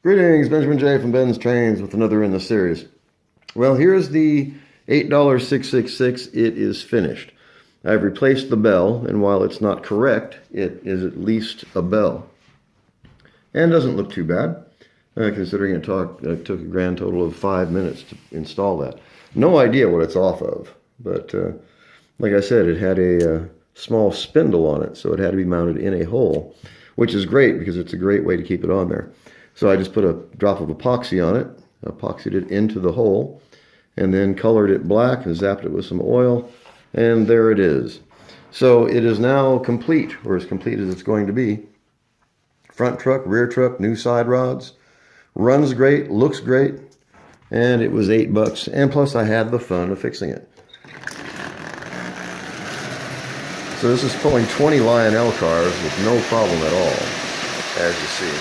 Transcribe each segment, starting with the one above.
Greetings, Benjamin J. from BENZTRAINZ with another in the series. Well, here's the $8.666. It is finished. I've replaced the bell, and while it's not correct, it is at least a bell. And doesn't look too bad, considering it took a grand total of 5 minutes to install that. No idea what it's off of, but like I said, it had a small spindle on it, so it had to be mounted in a hole, which is great because it's a great way to keep it on there. So I just put a drop of epoxy on it, epoxied it into the hole, and then colored it black and zapped it with some oil, and there it is. So it is now complete, or as complete as it's going to be. Front truck, rear truck, new side rods, runs great, looks great, and it was $8. And plus I had the fun of fixing it. So this is pulling 20 Lionel cars with no problem at all, as you see.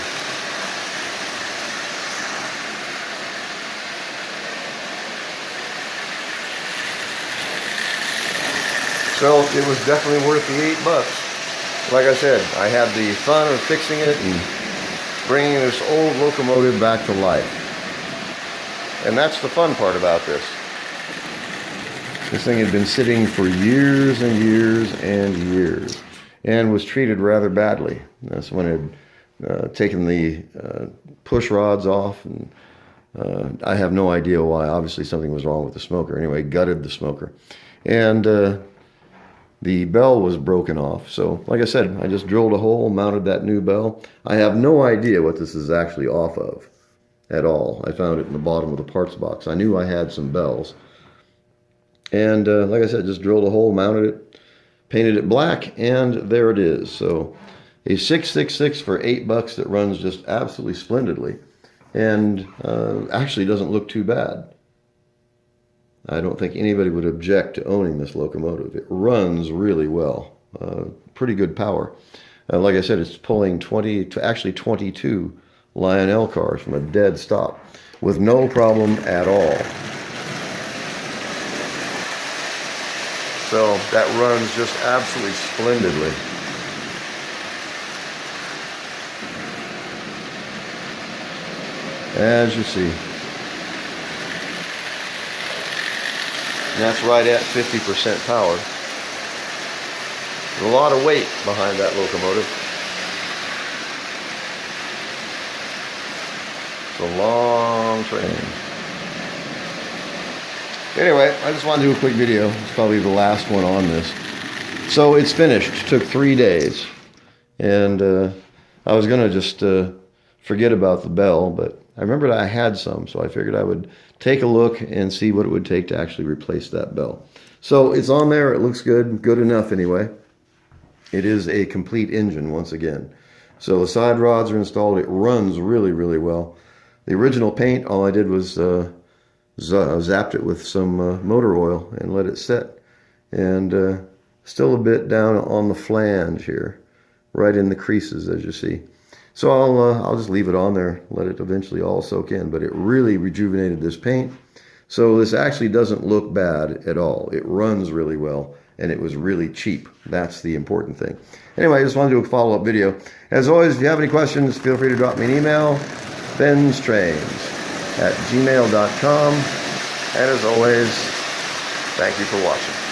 So it was definitely worth the $8. Like I said, I had the fun of fixing it and bringing this old locomotive back to life. And that's the fun part about this. This thing had been sitting for years and years and years and was treated rather badly. That's when it had taken the push rods off, and I have no idea why. Obviously something was wrong with the smoker. Anyway, gutted the smoker. And the bell was broken off. So like I said, I just drilled a hole, mounted that new bell. I have no idea what this is actually off of at all. I found it in the bottom of the parts box. I knew I had some bells. And like I said, just drilled a hole, mounted it, painted it black, and there it is. So a 666 for $8 that runs just absolutely splendidly, and actually doesn't look too bad. I don't think anybody would object to owning this locomotive. It runs really well, pretty good power. Like I said, it's pulling 22 Lionel cars from a dead stop with no problem at all. So that runs just absolutely splendidly. As you see. And that's right at 50% power. There's a lot of weight behind that locomotive. It's a long train. Anyway, I just wanted to do a quick video. It's probably the last one on this. So it's finished. It took 3 days. And I was going to just forget about the bell, but I remembered I had some, so I figured I would take a look and see what it would take to actually replace that bell. So it's on there. It looks good. Good enough anyway. It is a complete engine once again. So the side rods are installed. It runs really, really well. The original paint, all I did was zapped it with some motor oil and let it set. And still a bit down on the flange here, right in the creases, as you see. So I'll just leave it on there, let it eventually all soak in. But it really rejuvenated this paint. So this actually doesn't look bad at all. It runs really well, and it was really cheap. That's the important thing. Anyway, I just wanted to do a follow-up video. As always, if you have any questions, feel free to drop me an email, BENZTRAINZ@gmail.com. And as always, thank you for watching.